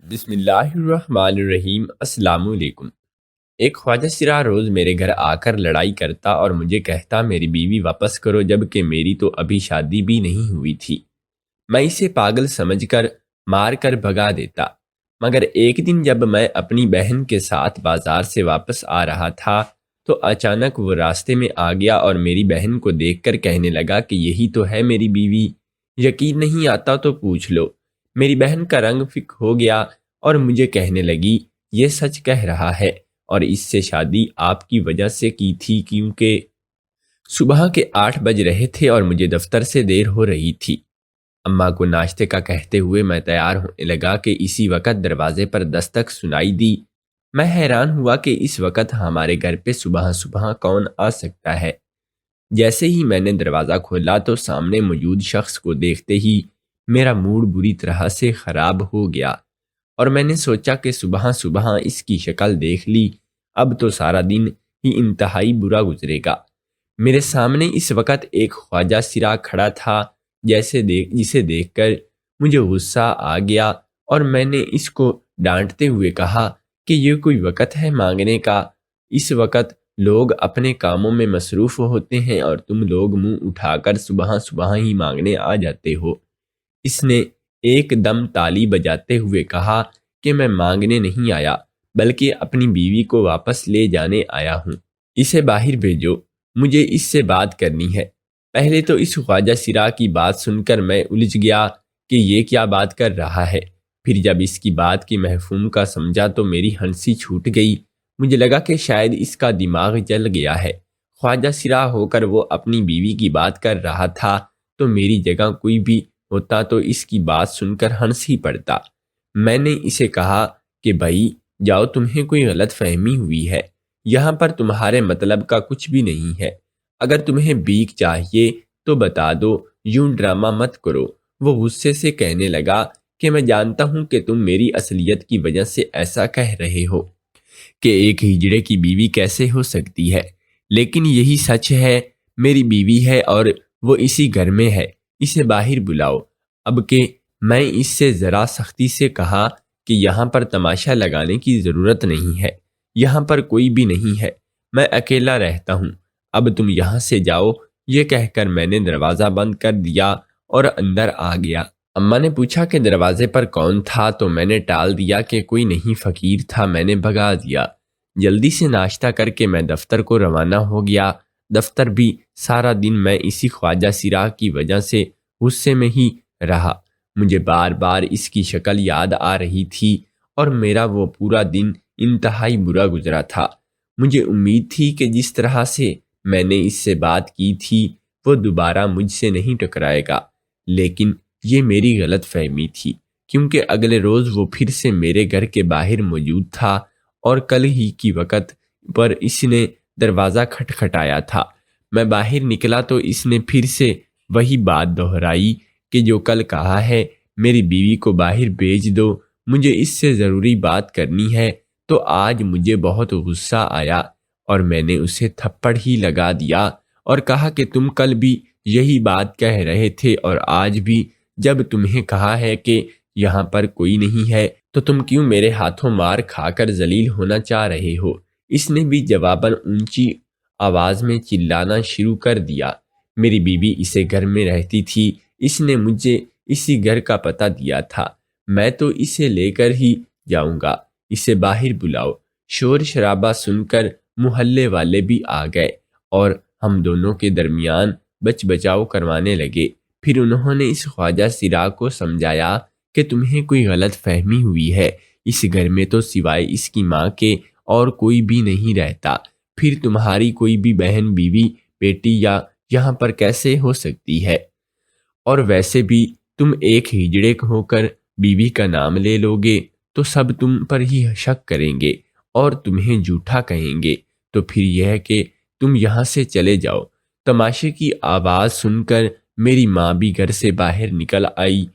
بسم اللہ الرحمن الرحیم۔ السلام علیکم۔ ایک خواجہ سرا روز میرے گھر آ کر لڑائی کرتا اور مجھے کہتا میری بیوی واپس کرو، جبکہ میری تو ابھی شادی بھی نہیں ہوئی تھی۔ میں اسے پاگل سمجھ کر مار کر بھگا دیتا، مگر ایک دن جب میں اپنی بہن کے ساتھ بازار سے واپس آ رہا تھا تو اچانک وہ راستے میں آ گیا اور میری بہن کو دیکھ کر کہنے لگا کہ یہی تو ہے میری بیوی، یقین نہیں آتا تو پوچھ لو۔ میری بہن کا رنگ فک ہو گیا اور مجھے کہنے لگی یہ سچ کہہ رہا ہے، اور اس سے شادی آپ کی وجہ سے کی تھی، کیونکہ صبح کے 8 بج رہے تھے اور مجھے دفتر سے دیر ہو رہی تھی۔ اماں کو ناشتے کا کہتے ہوئے میں تیار ہونے لگا کہ اسی وقت دروازے پر دستک سنائی دی۔ میں حیران ہوا کہ اس وقت ہمارے گھر پہ صبح صبح کون آ سکتا ہے۔ جیسے ہی میں نے دروازہ کھولا تو سامنے موجود شخص کو دیکھتے ہی میرا موڈ بری طرح سے خراب ہو گیا، اور میں نے سوچا کہ صبح صبح اس کی شکل دیکھ لی، اب تو سارا دن ہی انتہائی برا گزرے گا۔ میرے سامنے اس وقت ایک خواجہ سرا کھڑا تھا جسے دیکھ کر مجھے غصہ آ گیا، اور میں نے اس کو ڈانٹتے ہوئے کہا کہ یہ کوئی وقت ہے مانگنے کا؟ اس وقت لوگ اپنے کاموں میں مصروف ہوتے ہیں اور تم لوگ منہ اٹھا کر صبح صبح ہی مانگنے آ جاتے ہو۔ اس نے ایک دم تالی بجاتے ہوئے کہا کہ میں مانگنے نہیں آیا، بلکہ اپنی بیوی کو واپس لے جانے آیا ہوں۔ اسے باہر بھیجو، مجھے اس سے بات کرنی ہے۔ پہلے تو اس خواجہ سرا کی بات سن کر میں الجھ گیا کہ یہ کیا بات کر رہا ہے، پھر جب اس کی بات کی مفہوم کا سمجھا تو میری ہنسی چھوٹ گئی۔ مجھے لگا کہ شاید اس کا دماغ جل گیا ہے۔ خواجہ سرا ہو کر وہ اپنی بیوی کی بات کر رہا تھا، تو میری جگہ کوئی بھی ہوتا تو اس کی بات سن کر ہنس ہی پڑتا۔ میں نے اسے کہا کہ بھائی جاؤ، تمہیں کوئی غلط فہمی ہوئی ہے، یہاں پر تمہارے مطلب کا کچھ بھی نہیں ہے۔ اگر تمہیں بیک چاہیے تو بتا دو، یوں ڈرامہ مت کرو۔ وہ غصے سے کہنے لگا کہ میں جانتا ہوں کہ تم میری اصلیت کی وجہ سے ایسا کہہ رہے ہو کہ ایک ہجڑے کی بیوی کیسے ہو سکتی ہے، لیکن یہی سچ ہے، میری بیوی ہے اور وہ اسی گھر میں ہے، اسے باہر بلاؤ۔ اب کہ میں اس سے ذرا سختی سے کہا کہ یہاں پر تماشا لگانے کی ضرورت نہیں ہے، یہاں پر کوئی بھی نہیں ہے، میں اکیلا رہتا ہوں، اب تم یہاں سے جاؤ۔ یہ کہہ کر میں نے دروازہ بند کر دیا اور اندر آ گیا۔ اماں نے پوچھا کہ دروازے پر کون تھا، تو میں نے ٹال دیا کہ کوئی نہیں، فقیر تھا، میں نے بھگا دیا۔ جلدی سے ناشتہ کر کے میں دفتر کو روانہ ہو گیا۔ دفتر بھی سارا دن میں اسی خواجہ سرا کی وجہ سے غصے میں ہی رہا۔ مجھے بار بار اس کی شکل یاد آ رہی تھی اور میرا وہ پورا دن انتہائی برا گزرا تھا۔ مجھے امید تھی کہ جس طرح سے میں نے اس سے بات کی تھی وہ دوبارہ مجھ سے نہیں ٹکرائے گا، لیکن یہ میری غلط فہمی تھی، کیونکہ اگلے روز وہ پھر سے میرے گھر کے باہر موجود تھا اور کل ہی کی وقت پر اس نے دروازہ کھٹکھٹایا تھا۔ میں باہر نکلا تو اس نے پھر سے وہی بات دہرائی کہ جو کل کہا ہے، میری بیوی کو باہر بھیج دو، مجھے اس سے ضروری بات کرنی ہے۔ تو آج مجھے بہت غصہ آیا اور میں نے اسے تھپڑ ہی لگا دیا اور کہا کہ تم کل بھی یہی بات کہہ رہے تھے، اور آج بھی جب تمہیں کہا ہے کہ یہاں پر کوئی نہیں ہے تو تم کیوں میرے ہاتھوں مار کھا کر ذلیل ہونا چاہ رہے ہو؟ اس نے بھی جواباً اونچی آواز میں چلانا شروع کر دیا۔ میری بیوی اسے گھر میں رہتی تھی، اس نے مجھے اسی گھر کا پتہ دیا تھا، میں تو اسے لے کر ہی جاؤں گا، اسے باہر بلاؤ۔ شور شرابہ سن کر محلے والے بھی آ گئے اور ہم دونوں کے درمیان بچ بچاؤ کروانے لگے۔ پھر انہوں نے اس خواجہ سرا کو سمجھایا کہ تمہیں کوئی غلط فہمی ہوئی ہے، اس گھر میں تو سوائے اس کی ماں کے اور کوئی بھی نہیں رہتا، پھر تمہاری کوئی بھی بہن، بیوی، بیٹی یا یہاں پر کیسے ہو سکتی ہے؟ اور ویسے بھی تم ایک ہجڑے ہو کر بیوی کا نام لے لوگے تو سب تم پر ہی شک کریں گے اور تمہیں جھوٹا کہیں گے، تو پھر یہ ہے کہ تم یہاں سے چلے جاؤ۔ تماشے کی آواز سن کر میری ماں بھی گھر سے باہر نکل آئی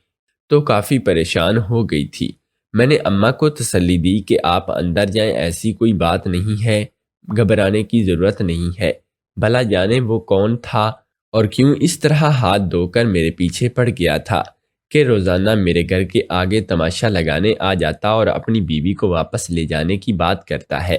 تو کافی پریشان ہو گئی تھی۔ میں نے اماں کو تسلی دی کہ آپ اندر جائیں، ایسی کوئی بات نہیں ہے، گھبرانے کی ضرورت نہیں ہے۔ بھلا جانے وہ کون تھا اور کیوں اس طرح ہاتھ دھو کر میرے پیچھے پڑ گیا تھا؟ کہ روزانہ میرے گھر کے آگے تماشا لگانے آ جاتا اور اپنی بیوی کو واپس لے جانے کی بات کرتا ہے،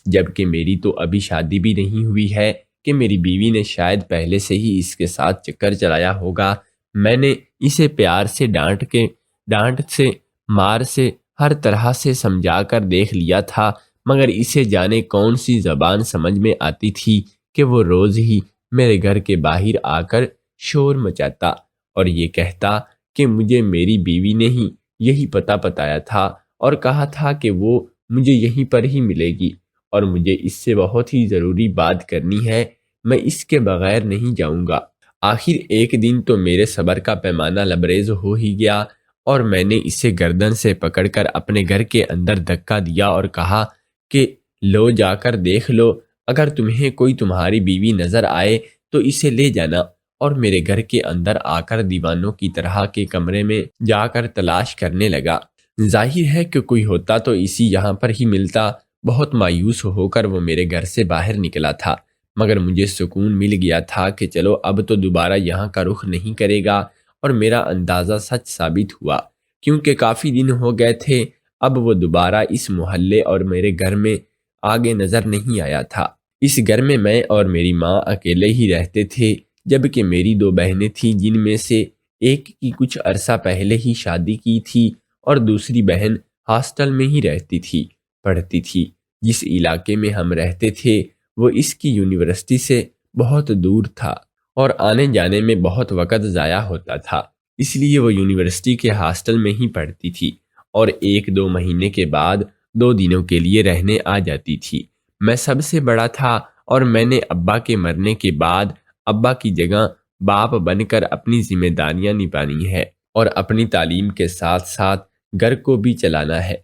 جبکہ میری تو ابھی شادی بھی نہیں ہوئی ہے کہ میری بیوی نے شاید پہلے سے ہی اس کے ساتھ چکر چلایا ہوگا۔ میں نے اسے پیار سے ڈانٹ سے مار سے ہر طرح سے سمجھا کر دیکھ لیا تھا، مگر اسے جانے کون سی زبان سمجھ میں آتی تھی کہ وہ روز ہی میرے گھر کے باہر آ کر شور مچاتا اور یہ کہتا کہ مجھے میری بیوی نے ہی یہی پتہ بتایا تھا اور کہا تھا کہ وہ مجھے یہیں پر ہی ملے گی اور مجھے اس سے بہت ہی ضروری بات کرنی ہے، میں اس کے بغیر نہیں جاؤں گا۔ آخر ایک دن تو میرے صبر کا پیمانہ لبریز ہو ہی گیا اور میں نے اسے گردن سے پکڑ کر اپنے گھر کے اندر دھکا دیا اور کہا کہ لو جا کر دیکھ لو، اگر تمہیں کوئی تمہاری بیوی نظر آئے تو اسے لے جانا، اور میرے گھر کے اندر آ کر دیوانوں کی طرح کے کمرے میں جا کر تلاش کرنے لگا۔ ظاہر ہے کہ کوئی ہوتا تو اسی یہاں پر ہی ملتا۔ بہت مایوس ہو کر وہ میرے گھر سے باہر نکلا تھا، مگر مجھے سکون مل گیا تھا کہ چلو اب تو دوبارہ یہاں کا رخ نہیں کرے گا، اور میرا اندازہ سچ ثابت ہوا، کیونکہ کافی دن ہو گئے تھے اب وہ دوبارہ اس محلے اور میرے گھر میں آگے نظر نہیں آیا تھا۔ اس گھر میں اور میری ماں اکیلے ہی رہتے تھے، جبکہ میری دو بہنیں تھیں جن میں سے ایک کی کچھ عرصہ پہلے ہی شادی کی تھی اور دوسری بہن ہاسٹل میں ہی رہتی تھی، پڑھتی تھی۔ جس علاقے میں ہم رہتے تھے وہ اس کی یونیورسٹی سے بہت دور تھا اور آنے جانے میں بہت وقت ضائع ہوتا تھا، اس لیے وہ یونیورسٹی کے ہاسٹل میں ہی پڑھتی تھی اور 1-2 مہینے کے بعد 2 دنوں کے لیے رہنے آ جاتی تھی۔ میں سب سے بڑا تھا اور میں نے ابا کے مرنے کے بعد ابا کی جگہ باپ بن کر اپنی ذمہ داریاں نبھانی ہے اور اپنی تعلیم کے ساتھ ساتھ گھر کو بھی چلانا ہے،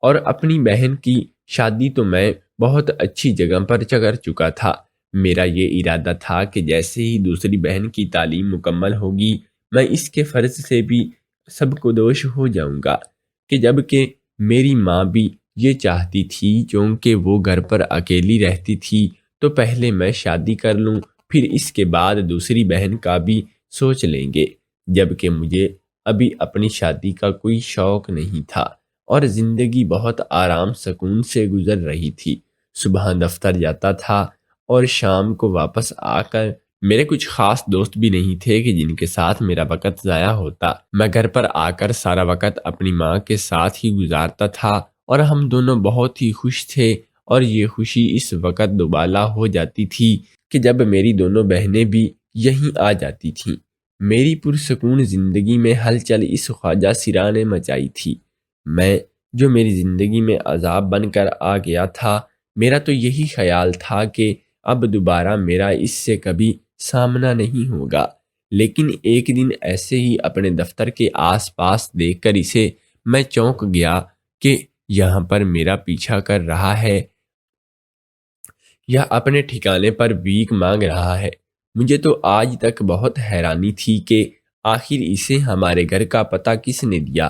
اور اپنی بہن کی شادی تو میں بہت اچھی جگہ پر کر چکا تھا۔ میرا یہ ارادہ تھا کہ جیسے ہی دوسری بہن کی تعلیم مکمل ہوگی میں اس کے فرض سے بھی سب کو دوش ہو جاؤں گا، کہ جب کہ میری ماں بھی یہ چاہتی تھی، چونکہ وہ گھر پر اکیلی رہتی تھی تو پہلے میں شادی کر لوں، پھر اس کے بعد دوسری بہن کا بھی سوچ لیں گے، جبکہ مجھے ابھی اپنی شادی کا کوئی شوق نہیں تھا اور زندگی بہت آرام سکون سے گزر رہی تھی۔ صبح دفتر جاتا تھا اور شام کو واپس آ کر میرے کچھ خاص دوست بھی نہیں تھے کہ جن کے ساتھ میرا وقت ضائع ہوتا۔ میں گھر پر آ کر سارا وقت اپنی ماں کے ساتھ ہی گزارتا تھا اور ہم دونوں بہت ہی خوش تھے، اور یہ خوشی اس وقت دوبالا ہو جاتی تھی کہ جب میری دونوں بہنیں بھی یہیں آ جاتی تھیں۔ میری پرسکون زندگی میں ہلچل اس خواجہ سرا نے مچائی تھی۔ میں جو میری زندگی میں عذاب بن کر آ گیا تھا، میرا تو یہی خیال تھا کہ اب دوبارہ میرا اس سے کبھی سامنا نہیں ہوگا، لیکن ایک دن ایسے ہی اپنے دفتر کے آس پاس دیکھ کر اسے میں چونک گیا کہ یہاں پر میرا پیچھا کر رہا ہے یا اپنے ٹھکانے پر بھیک مانگ رہا ہے۔ مجھے تو آج تک بہت حیرانی تھی کہ آخر اسے ہمارے گھر کا پتہ کس نے دیا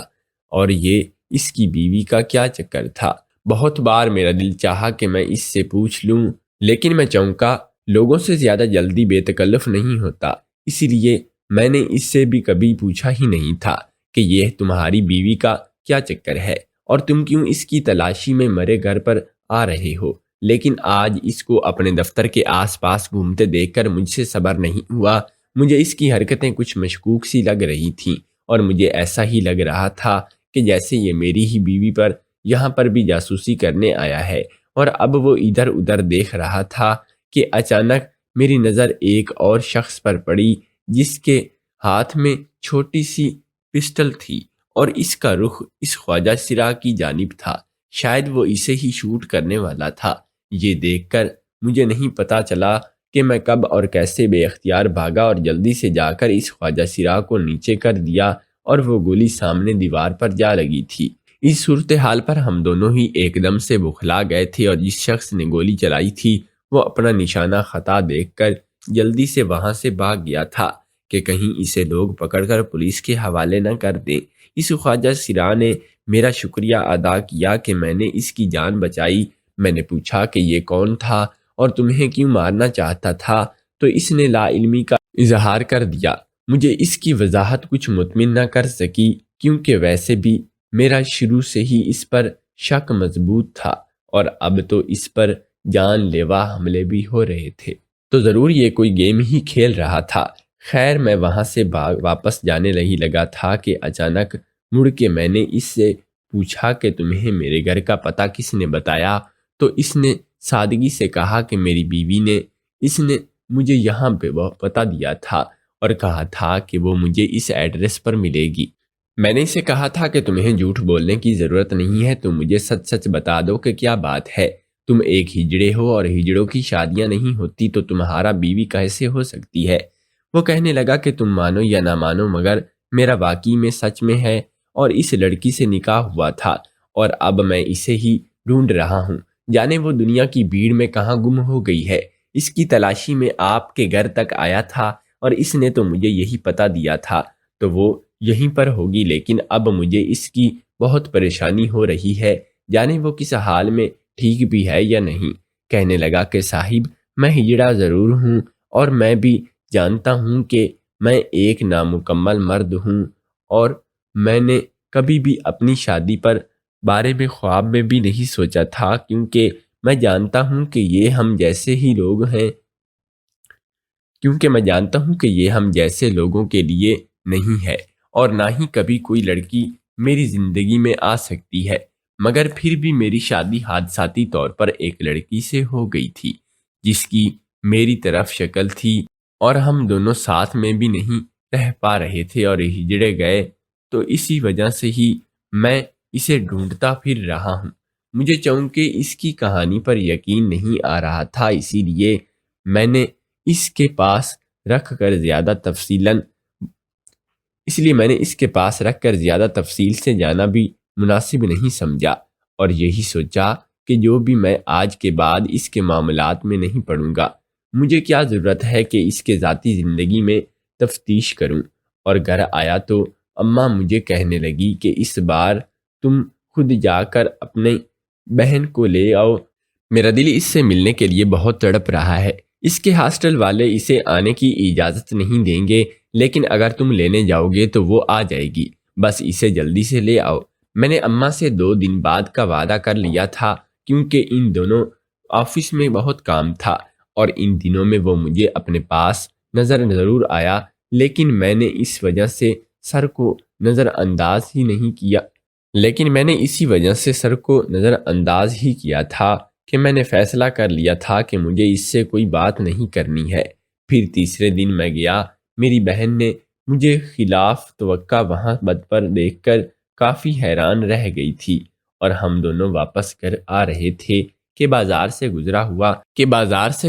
اور یہ اس کی بیوی کا کیا چکر تھا۔ بہت بار میرا دل چاہا کہ میں اس سے پوچھ لوں، لیکن میں چونکا لوگوں سے زیادہ جلدی بے تکلف نہیں ہوتا، اسی لیے میں نے اس سے بھی کبھی پوچھا ہی نہیں تھا کہ یہ تمہاری بیوی کا کیا چکر ہے اور تم کیوں اس کی تلاشی میں میرے گھر پر آ رہے ہو۔ لیکن آج اس کو اپنے دفتر کے آس پاس گھومتے دیکھ کر مجھ سے صبر نہیں ہوا۔ مجھے اس کی حرکتیں کچھ مشکوک سی لگ رہی تھیں اور مجھے ایسا ہی لگ رہا تھا کہ جیسے یہ میری ہی بیوی پر یہاں پر بھی جاسوسی کرنے آیا ہے، اور اب وہ ادھر ادھر دیکھ رہا تھا کہ اچانک میری نظر ایک اور شخص پر پڑی جس کے ہاتھ میں چھوٹی سی پسٹل تھی اور اس کا رخ اس خواجہ سرا کی جانب تھا۔ شاید وہ اسے ہی شوٹ کرنے والا تھا۔ یہ دیکھ کر مجھے نہیں پتا چلا کہ میں کب اور کیسے بے اختیار بھاگا اور جلدی سے جا کر اس خواجہ سرا کو نیچے کر دیا اور وہ گولی سامنے دیوار پر جا لگی تھی۔ اس صورتحال پر ہم دونوں ہی ایک دم سے بوکھلا گئے تھے اور جس شخص نے گولی چلائی تھی وہ اپنا نشانہ خطا دیکھ کر جلدی سے وہاں سے بھاگ گیا تھا کہ کہیں اسے لوگ پکڑ کر پولیس کے حوالے نہ کر دیں۔ اس خواجہ سرا نے میرا شکریہ ادا کیا کہ میں نے اس کی جان بچائی۔ میں نے پوچھا کہ یہ کون تھا اور تمہیں کیوں مارنا چاہتا تھا، تو اس نے لا علمی کا اظہار کر دیا۔ مجھے اس کی وضاحت کچھ مطمئن نہ کر سکی، کیونکہ ویسے بھی میرا شروع سے ہی اس پر شک مضبوط تھا، اور اب تو اس پر جان لیوا حملے بھی ہو رہے تھے، تو ضرور یہ کوئی گیم ہی کھیل رہا تھا۔ خیر، میں وہاں سے واپس جانے نہیں لگا تھا کہ اچانک مڑ کے میں نے اس سے پوچھا کہ تمہیں میرے گھر کا پتہ کس نے بتایا؟ تو اس نے سادگی سے کہا کہ میری بیوی نے۔ اس نے مجھے یہاں پہ وہ پتہ دیا تھا اور کہا تھا کہ وہ مجھے اس ایڈریس پر ملے گی۔ میں نے اسے کہا تھا کہ تمہیں جھوٹ بولنے کی ضرورت نہیں ہے، تم مجھے سچ سچ بتا دو کہ کیا بات ہے۔ تم ایک ہجڑے ہو اور ہجڑوں کی شادیاں نہیں ہوتی، تو تمہارا بیوی کیسے ہو سکتی ہے؟ وہ کہنے لگا کہ تم مانو یا نہ مانو، مگر میرا واقعی میں سچ میں ہے، اور اس لڑکی سے نکاح ہوا تھا، اور اب میں اسے ہی ڈھونڈ رہا ہوں، جانے وہ دنیا کی بھیڑ میں کہاں گم ہو گئی ہے۔ اس کی تلاشی میں آپ کے گھر تک آیا تھا، اور اس نے تو مجھے یہی پتہ دیا تھا، تو وہ یہیں پر ہوگی، لیکن اب مجھے اس کی بہت پریشانی ہو رہی ہے، جانے وہ کس حال میں ٹھیک بھی ہے یا نہیں۔ کہنے لگا کہ صاحب، میں ہجڑا ضرور ہوں، اور میں بھی جانتا ہوں کہ میں ایک نامکمل مرد ہوں، اور میں نے کبھی بھی اپنی شادی پر بارے میں خواب میں بھی نہیں سوچا تھا، کیونکہ میں جانتا ہوں کہ یہ ہم جیسے ہی لوگ ہیں، کیونکہ میں جانتا ہوں کہ یہ ہم جیسے لوگوں کے لیے نہیں ہے، اور نہ ہی کبھی کوئی لڑکی میری زندگی میں آ سکتی ہے۔ مگر پھر بھی میری شادی حادثاتی طور پر ایک لڑکی سے ہو گئی تھی، جس کی میری طرف شکل تھی، اور ہم دونوں ساتھ میں بھی نہیں رہ پا رہے تھے اور ہجڑے گئے، تو اسی وجہ سے ہی میں اسے ڈھونڈتا پھر رہا ہوں۔ مجھے چونکہ اس کی کہانی پر یقین نہیں آ رہا تھا، اسی لیے میں نے اس کے پاس رکھ کر زیادہ تفصیل سے جانا بھی مناسب نہیں سمجھا، اور یہی سوچا کہ جو بھی میں آج کے بعد اس کے معاملات میں نہیں پڑوں گا، مجھے کیا ضرورت ہے کہ اس کے ذاتی زندگی میں تفتیش کروں۔ اور گھر آیا تو اماں مجھے کہنے لگی کہ اس بار تم خود جا کر اپنے بہن کو لے آؤ، میرا دل اس سے ملنے کے لیے بہت تڑپ رہا ہے۔ اس کے ہاسٹل والے اسے آنے کی اجازت نہیں دیں گے، لیکن اگر تم لینے جاؤ گے تو وہ آ جائے گی، بس اسے جلدی سے لے آؤ۔ میں نے اماں سے 2 دن بعد کا وعدہ کر لیا تھا، کیونکہ ان دونوں آفس میں بہت کام تھا، اور ان دنوں میں وہ مجھے اپنے پاس نظر ضرور آیا، لیکن میں نے اس وجہ سے سر کو نظر انداز ہی کیا تھا کہ میں نے فیصلہ کر لیا تھا کہ مجھے اس سے کوئی بات نہیں کرنی ہے۔ پھر تیسرے دن میں گیا، میری بہن نے مجھے خلاف توقع وہاں بد پر دیکھ کر کافی حیران رہ گئی تھی، اور ہم دونوں واپس گھر آ رہے تھے کہ بازار سے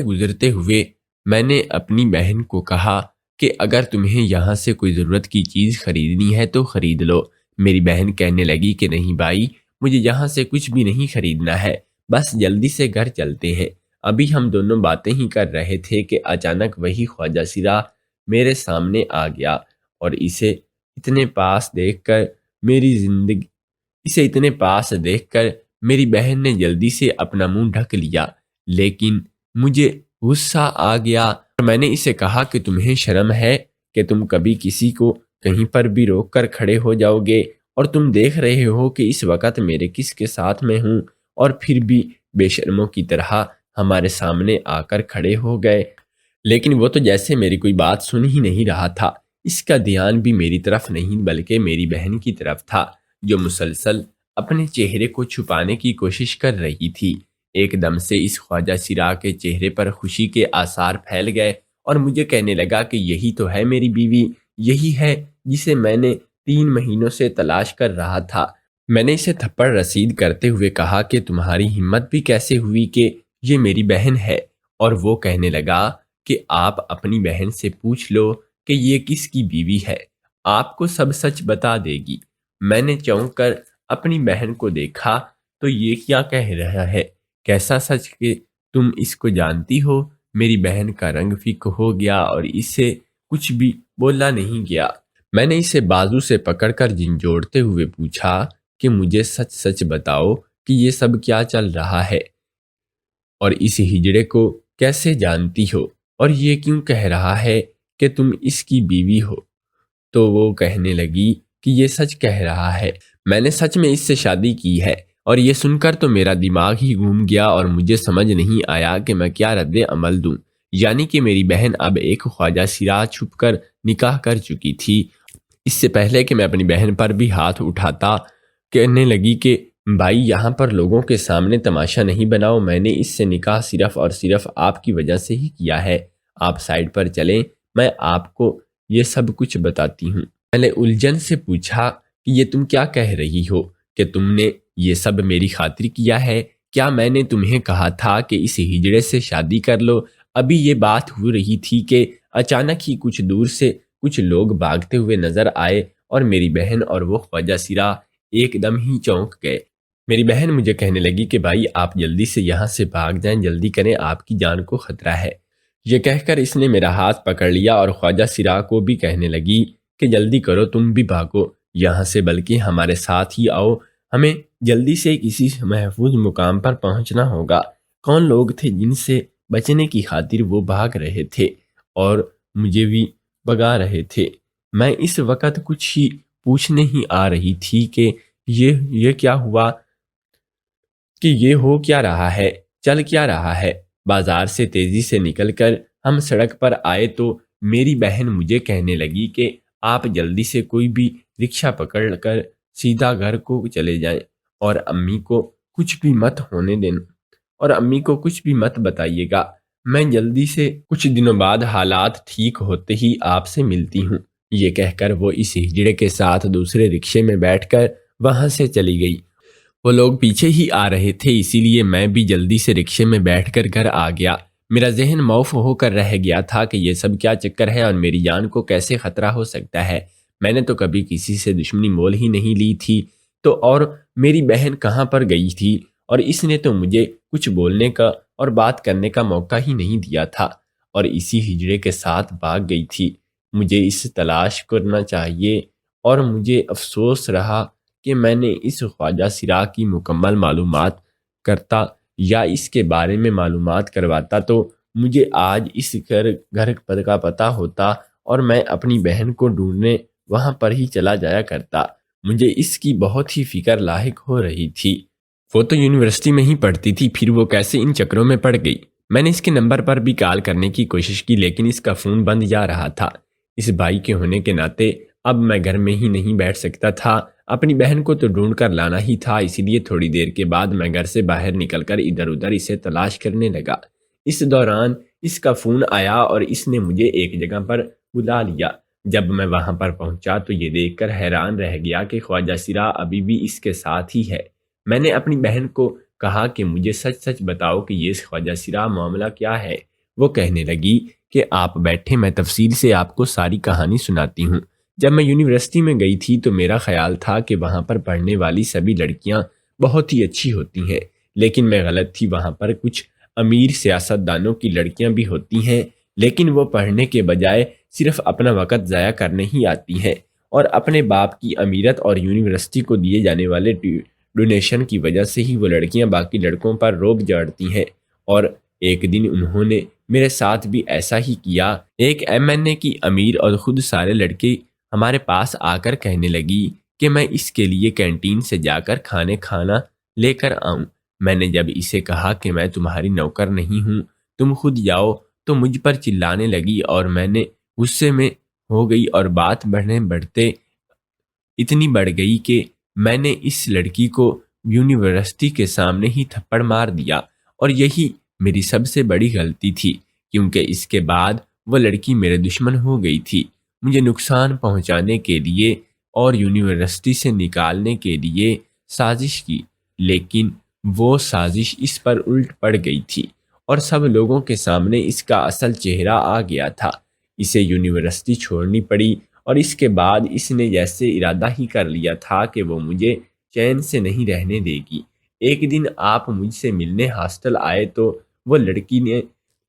گزرتے ہوئے میں نے اپنی بہن کو کہا کہ اگر تمہیں یہاں سے کوئی ضرورت کی چیز خریدنی ہے تو خرید لو۔ میری بہن کہنے لگی کہ نہیں بھائی، مجھے یہاں سے کچھ بھی نہیں خریدنا ہے، بس جلدی سے گھر چلتے ہیں۔ ابھی ہم دونوں باتیں ہی کر رہے تھے کہ اچانک وہی خواجہ سرا میرے سامنے آ گیا، اور اسے اتنے پاس دیکھ کر میری بہن نے جلدی سے اپنا منہ ڈھک لیا، لیکن مجھے غصہ آ گیا، اور میں نے اسے کہا کہ تمہیں شرم ہے کہ تم کبھی کسی کو کہیں پر بھی روک کر کھڑے ہو جاؤ گے، اور تم دیکھ رہے ہو کہ اس وقت میرے کس کے ساتھ میں ہوں، اور پھر بھی بے شرموں کی طرح ہمارے سامنے آ کر کھڑے ہو گئے۔ لیکن وہ تو جیسے میری کوئی بات سن ہی نہیں رہا تھا، اس کا دھیان بھی میری طرف نہیں بلکہ میری بہن کی طرف تھا، جو مسلسل اپنے چہرے کو چھپانے کی کوشش کر رہی تھی۔ ایک دم سے اس خواجہ سرا کے چہرے پر خوشی کے آثار پھیل گئے، اور مجھے کہنے لگا کہ یہی تو ہے میری بیوی، یہی ہے جسے میں نے 3 مہینوں سے تلاش کر رہا تھا۔ میں نے اسے تھپڑ رسید کرتے ہوئے کہا کہ تمہاری ہمت بھی کیسے ہوئی کہ یہ میری بہن ہے؟ اور وہ کہنے لگا کہ آپ اپنی بہن سے پوچھ لو کہ یہ کس کی بیوی ہے، آپ کو سب سچ بتا دے گی۔ میں نے چونک کر اپنی بہن کو دیکھا تو یہ کیا کہہ رہا ہے؟ کیسا سچ کہ تم اس کو جانتی ہو؟ میری بہن کا رنگ فیکا ہو گیا اور اسے کچھ بھی بولا نہیں گیا۔ میں نے اسے بازو سے پکڑ کر جھنجھوڑتے ہوئے پوچھا کہ مجھے سچ سچ بتاؤ کہ یہ سب کیا چل رہا ہے، اور اس ہجڑے کو کیسے جانتی ہو، اور یہ کیوں کہہ رہا ہے کہ تم اس کی بیوی ہو؟ تو وہ کہنے لگی کہ یہ سچ کہہ رہا ہے، میں نے سچ میں اس سے شادی کی ہے۔ اور یہ سن کر تو میرا دماغ ہی گھوم گیا اور مجھے سمجھ نہیں آیا کہ میں کیا رد عمل دوں۔ یعنی کہ میری بہن اب ایک خواجہ سراج چھپ کر نکاح کر چکی تھی۔ اس سے پہلے کہ میں اپنی بہن پر بھی ہاتھ اٹھاتا، کہنے لگی کہ بھائی یہاں پر لوگوں کے سامنے تماشا نہیں بناؤ، میں نے اس سے نکاح صرف اور صرف آپ کی وجہ سے ہی کیا ہے۔ آپ سائڈ پر چلیں، میں آپ کو یہ سب کچھ بتاتی ہوں۔ میں نے الجھن سے پوچھا کہ یہ تم کیا کہہ رہی ہو کہ تم نے یہ سب میری خاطر کیا ہے؟ کیا میں نے تمہیں کہا تھا کہ اس ہجڑے سے شادی کر لو؟ ابھی یہ بات ہو رہی تھی کہ اچانک ہی کچھ دور سے کچھ لوگ بھاگتے ہوئے نظر آئے اور میری بہن اور وہ خواجہ سرا ایک دم ہی چونک گئے۔ میری بہن مجھے کہنے لگی کہ بھائی آپ جلدی سے یہاں سے بھاگ جائیں، جلدی کریں، آپ کی جان کو خطرہ ہے۔ یہ کہہ کر اس نے میرا ہاتھ پکڑ لیا اور خواجہ سرا کو بھی کہنے لگی کہ جلدی کرو، تم بھی بھاگو یہاں سے، بلکہ ہمارے ساتھ ہی آؤ، ہمیں جلدی سے کسی محفوظ مقام پر پہنچنا ہوگا۔ کون لوگ تھے جن سے بچنے کی خاطر وہ بھاگ رہے تھے اور مجھے بھی بگا رہے تھے؟ میں اس وقت کچھ ہی پوچھنے ہی آ رہی تھی کہ یہ کیا ہوا، کہ یہ ہو کیا رہا ہے، چل کیا رہا ہے۔ بازار سے تیزی سے نکل کر ہم سڑک پر آئے تو میری بہن مجھے کہنے لگی کہ آپ جلدی سے کوئی بھی رکشہ پکڑ کر سیدھا گھر کو چلے جائیں اور امی کو کچھ بھی مت ہونے دیں، اور امی کو کچھ بھی مت بتائیے گا۔ میں جلدی سے کچھ دنوں بعد حالات ٹھیک ہوتے ہی آپ سے ملتی ہوں۔ یہ کہہ کر وہ اس ہجڑے کے ساتھ دوسرے رکشے میں بیٹھ کر وہاں سے چلی گئی۔ وہ لوگ پیچھے ہی آ رہے تھے، اسی لیے میں بھی جلدی سے رکشے میں بیٹھ کر گھر آ گیا۔ میرا ذہن معاف ہو کر رہ گیا تھا کہ یہ سب کیا چکر ہے اور میری جان کو کیسے خطرہ ہو سکتا ہے۔ میں نے تو کبھی کسی سے دشمنی مول ہی نہیں لی تھی، تو اور میری بہن کہاں پر گئی تھی؟ اور اس نے تو مجھے کچھ بولنے کا اور بات کرنے کا موقع ہی نہیں دیا تھا، اور اسی ہجڑے کے ساتھ بھاگ گئی تھی۔ مجھے اس تلاش کرنا چاہیے، اور مجھے افسوس رہا کہ میں نے اس خواجہ سرا کی مکمل معلومات کرتا یا اس کے بارے میں معلومات کرواتا تو مجھے آج اس گھر کا پتہ ہوتا اور میں اپنی بہن کو ڈھونڈنے وہاں پر ہی چلا جایا کرتا۔ مجھے اس کی بہت ہی فکر لاحق ہو رہی تھی۔ وہ تو یونیورسٹی میں ہی پڑھتی تھی، پھر وہ کیسے ان چکروں میں پڑ گئی؟ میں نے اس کے نمبر پر بھی کال کرنے کی کوشش کی، لیکن اس کا فون بند جا رہا تھا۔ اس بھائی کے ہونے کے ناطے اب میں گھر میں ہی نہیں بیٹھ سکتا تھا، اپنی بہن کو تو ڈھونڈ کر لانا ہی تھا، اسی لیے تھوڑی دیر کے بعد میں گھر سے باہر نکل کر ادھر ادھر اسے تلاش کرنے لگا۔ اس دوران اس کا فون آیا اور اس نے مجھے ایک جگہ پر بلا لیا۔ جب میں وہاں پر پہنچا تو یہ دیکھ کر حیران رہ گیا کہ خواجہ سرا ابھی بھی اس کے ساتھ ہی ہے۔ میں نے اپنی بہن کو کہا کہ مجھے سچ سچ بتاؤ کہ یہ خواجہ سرا معاملہ کیا ہے۔ وہ کہنے لگی کہ آپ بیٹھے، میں تفصیل سے آپ کو ساری کہانی سناتی ہوں۔ جب میں یونیورسٹی میں گئی تھی تو میرا خیال تھا کہ وہاں پر پڑھنے والی سبھی لڑکیاں بہت ہی اچھی ہوتی ہیں، لیکن میں غلط تھی۔ وہاں پر کچھ امیر سیاست دانوں کی لڑکیاں بھی ہوتی ہیں، لیکن وہ پڑھنے کے بجائے صرف اپنا وقت ضائع کرنے ہی آتی ہیں، اور اپنے باپ کی امیرت اور یونیورسٹی کو دیے جانے والے ڈونیشن کی وجہ سے ہی وہ لڑکیاں باقی لڑکوں پر روب جاڑتی ہیں۔ اور ایک دن انہوں نے میرے ساتھ بھی ایسا ہی کیا۔ ایک MNA کی امیر اور خود سارے لڑکے ہمارے پاس آ کر کہنے لگی کہ میں اس کے لیے کینٹین سے جا کر کھانا لے کر آؤں۔ میں نے جب اسے کہا کہ میں تمہاری نوکر نہیں ہوں، تم خود جاؤ، تو مجھ پر چلانے لگی اور میں نے غصے میں ہو گئی، اور بات بڑھتے اتنی بڑھ گئی کہ میں نے اس لڑکی کو یونیورسٹی کے سامنے ہی تھپڑ مار دیا، اور یہی میری سب سے بڑی غلطی تھی، کیونکہ اس کے بعد وہ لڑکی میرے دشمن ہو گئی تھی، مجھے نقصان پہنچانے کے لیے اور یونیورسٹی سے نکالنے کے لیے سازش کی، لیکن وہ سازش اس پر الٹ پڑ گئی تھی اور سب لوگوں کے سامنے اس کا اصل چہرہ آ گیا تھا۔ اسے یونیورسٹی چھوڑنی پڑی، اور اس کے بعد اس نے جیسے ارادہ ہی کر لیا تھا کہ وہ مجھے چین سے نہیں رہنے دے گی۔ ایک دن آپ مجھ سے ملنے ہاسٹل آئے تو وہ لڑکی نے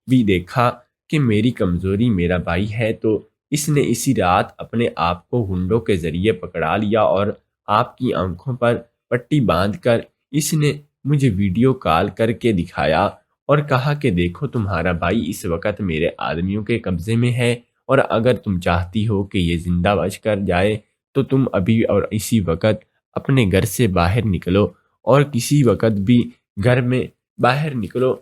بھی دیکھا کہ میری کمزوری میرا بھائی ہے، تو اس نے اسی رات اپنے آپ کو گنڈوں کے ذریعے پکڑا لیا اور آپ کی آنکھوں پر پٹی باندھ کر اس نے مجھے ویڈیو کال کر کے دکھایا اور کہا کہ دیکھو تمہارا بھائی اس وقت میرے آدمیوں کے قبضے میں ہے اور اگر تم چاہتی ہو کہ یہ زندہ بچ کر جائے تو تم ابھی اور اسی وقت اپنے گھر سے باہر نکلو، اور کسی وقت بھی گھر میں باہر نکلو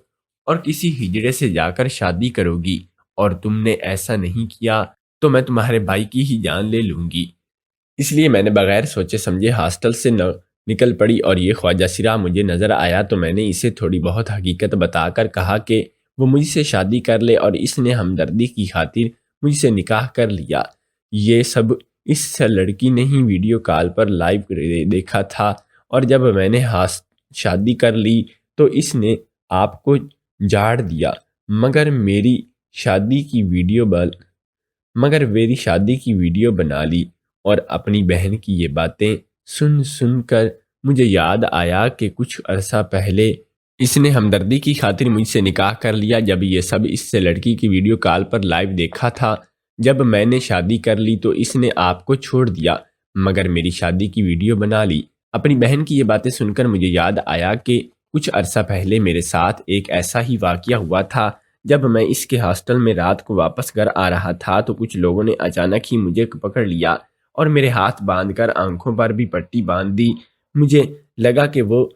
اور کسی ہجڑے سے جا کر شادی کرو گی، اور تم نے ایسا نہیں کیا تو میں تمہارے بھائی کی ہی جان لے لوں گی۔ اس لیے میں نے بغیر سوچے سمجھے ہاسٹل سے نکل پڑی، اور یہ خواجہ سرا مجھے نظر آیا تو میں نے اسے تھوڑی بہت حقیقت بتا کر کہا کہ وہ مجھ سے شادی کر لے، اور اس نے ہمدردی کی خاطر مجھ سے نکاح کر لیا۔ یہ سب اس لڑکی نے ہی ویڈیو کال پر لائیو دیکھا تھا، اور جب میں نے شادی کر لی تو اس نے آپ کو جاڑ دیا، مگر میری شادی کی ویڈیو بنا لی۔ اور اپنی بہن کی یہ باتیں سن کر مجھے یاد آیا کہ کچھ عرصہ پہلے اس نے ہمدردی کی خاطر مجھ سے نکاح کر لیا۔ جب یہ سب اس سے لڑکی کی ویڈیو کال پر لائیو دیکھا تھا، جب میں نے شادی کر لی تو اس نے آپ کو چھوڑ دیا، مگر میری شادی کی ویڈیو بنا لی۔ اپنی بہن کی یہ باتیں سن کر مجھے یاد آیا کہ کچھ عرصہ پہلے میرے ساتھ ایک ایسا ہی واقعہ ہوا تھا۔ جب میں اس کے ہاسٹل میں رات کو واپس گھر آ رہا تھا تو کچھ لوگوں نے اچانک ہی مجھے پکڑ لیا اور میرے ہاتھ باندھ کر آنکھوں پر بھی پٹی باندھ دی۔ مجھے لگا کہ وہ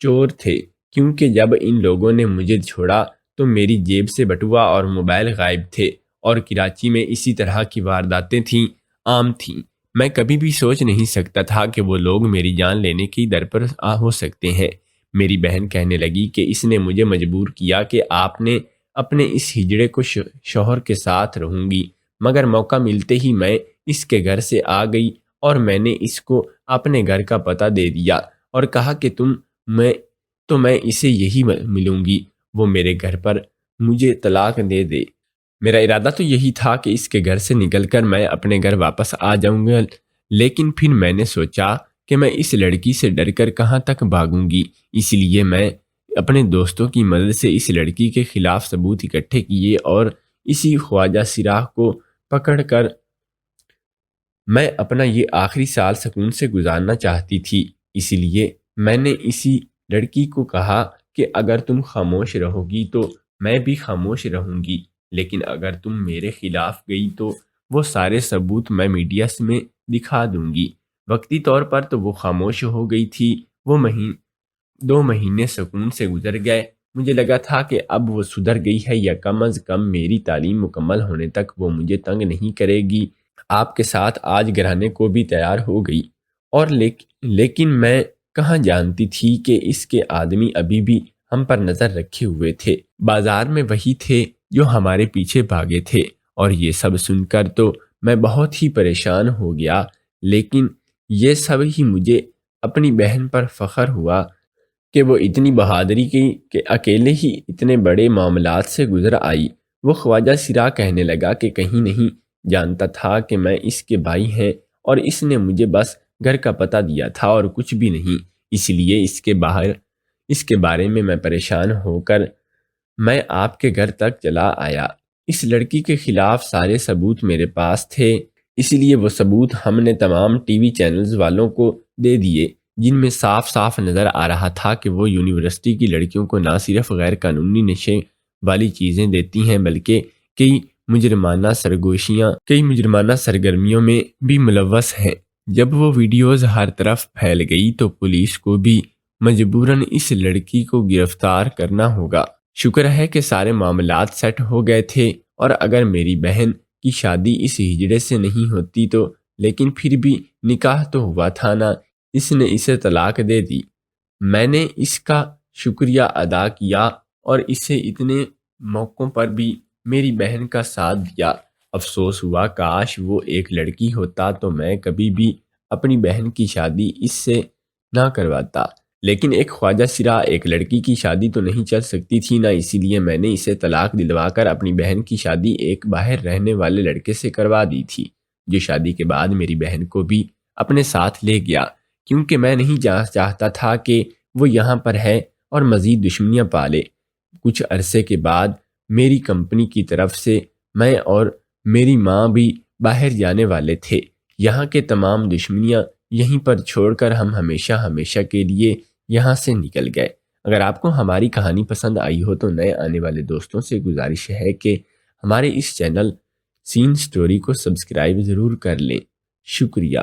چور تھے، کیونکہ جب ان لوگوں نے مجھے چھوڑا تو میری جیب سے بٹوا اور موبائل غائب تھے، اور کراچی میں اسی طرح کی وارداتیں عام تھیں۔ میں کبھی بھی سوچ نہیں سکتا تھا کہ وہ لوگ میری جان لینے کی در پر ہو سکتے ہیں۔ میری بہن کہنے لگی کہ اس نے مجھے مجبور کیا کہ آپ نے اپنے اس ہجڑے کو شوہر کے ساتھ رہوں گی، مگر موقع ملتے ہی میں اس کے گھر سے آ گئی، اور میں نے اس کو اپنے گھر کا پتہ دے دیا اور کہا کہ میں اسے یہی ملوں گی، وہ میرے گھر پر مجھے طلاق دے دے۔ میرا ارادہ تو یہی تھا کہ اس کے گھر سے نکل کر میں اپنے گھر واپس آ جاؤں گا، لیکن پھر میں نے سوچا کہ میں اس لڑکی سے ڈر کر کہاں تک بھاگوں گی۔ اس لیے میں اپنے دوستوں کی مدد سے اس لڑکی کے خلاف ثبوت اکٹھے کیے، اور اسی خواجہ سرا کو پکڑ کر میں اپنا یہ آخری سال سکون سے گزارنا چاہتی تھی۔ اس لیے میں نے اسی لڑکی کو کہا کہ اگر تم خاموش رہو گی تو میں بھی خاموش رہوں گی، لیکن اگر تم میرے خلاف گئی تو وہ سارے ثبوت میں میڈیا میں دکھا دوں گی۔ وقتی طور پر تو وہ خاموش ہو گئی تھی۔ وہ 2 مہینے سکون سے گزر گئے۔ مجھے لگا تھا کہ اب وہ سدھر گئی ہے، یا کم از کم میری تعلیم مکمل ہونے تک وہ مجھے تنگ نہیں کرے گی۔ آپ کے ساتھ آج گرانے کو بھی تیار ہو گئی، اور لیکن میں کہاں جانتی تھی کہ اس کے آدمی ابھی بھی ہم پر نظر رکھے ہوئے تھے۔ بازار میں وہی تھے جو ہمارے پیچھے بھاگے تھے، اور یہ سب سن کر تو میں بہت ہی پریشان ہو گیا، لیکن یہ سب ہی مجھے اپنی بہن پر فخر ہوا کہ وہ اتنی بہادری کی کہ اکیلے ہی اتنے بڑے معاملات سے گزر آئی۔ وہ خواجہ سرا کہنے لگا کہ کہیں نہیں جانتا تھا کہ میں اس کے بھائی ہیں، اور اس نے مجھے بس گھر کا پتہ دیا تھا اور کچھ بھی نہیں۔ اس لیے اس کے بارے میں پریشان ہو کر میں آپ کے گھر تک چلا آیا۔ اس لڑکی کے خلاف سارے ثبوت میرے پاس تھے، اس لیے وہ ثبوت ہم نے تمام ٹی وی چینلز والوں کو دے دیے، جن میں صاف صاف نظر آ رہا تھا کہ وہ یونیورسٹی کی لڑکیوں کو نہ صرف غیر قانونی نشے والی چیزیں دیتی ہیں، بلکہ کئی مجرمانہ سرگرمیوں میں بھی ملوث ہیں۔ جب وہ ویڈیوز ہر طرف پھیل گئی تو پولیس کو بھی مجبوراً اس لڑکی کو گرفتار کرنا ہوگا۔ شکر ہے کہ سارے معاملات سیٹ ہو گئے تھے، اور اگر میری بہن کی شادی اس ہجڑے سے نہیں ہوتی تو لیکن پھر بھی نکاح تو ہوا تھا نا۔ اس نے اسے طلاق دے دی۔ میں نے اس کا شکریہ ادا کیا اور اسے اتنے موقعوں پر بھی میری بہن کا ساتھ دیا۔ افسوس ہوا کاش وہ ایک لڑکی ہوتا تو میں کبھی بھی اپنی بہن کی شادی اس سے نہ کرواتا، لیکن ایک خواجہ سرا ایک لڑکی کی شادی تو نہیں چل سکتی تھی نا، اسی لیے میں نے اسے طلاق دلوا کر اپنی بہن کی شادی ایک باہر رہنے والے لڑکے سے کروا دی تھی، جو شادی کے بعد میری بہن کو بھی اپنے ساتھ لے گیا، کیونکہ میں نہیں چاہتا تھا کہ وہ یہاں پر ہے اور مزید دشمنیاں پالے۔ کچھ عرصے کے بعد میری کمپنی کی طرف سے میں اور میری ماں بھی باہر جانے والے تھے۔ یہاں کے تمام دشمنیاں یہیں پر چھوڑ کر ہم ہمیشہ کے لیے یہاں سے نکل گئے۔ اگر آپ کو ہماری کہانی پسند آئی ہو تو نئے آنے والے دوستوں سے گزارش ہے کہ ہمارے اس چینل سین سٹوری کو سبسکرائب ضرور کر لیں۔ شکریہ۔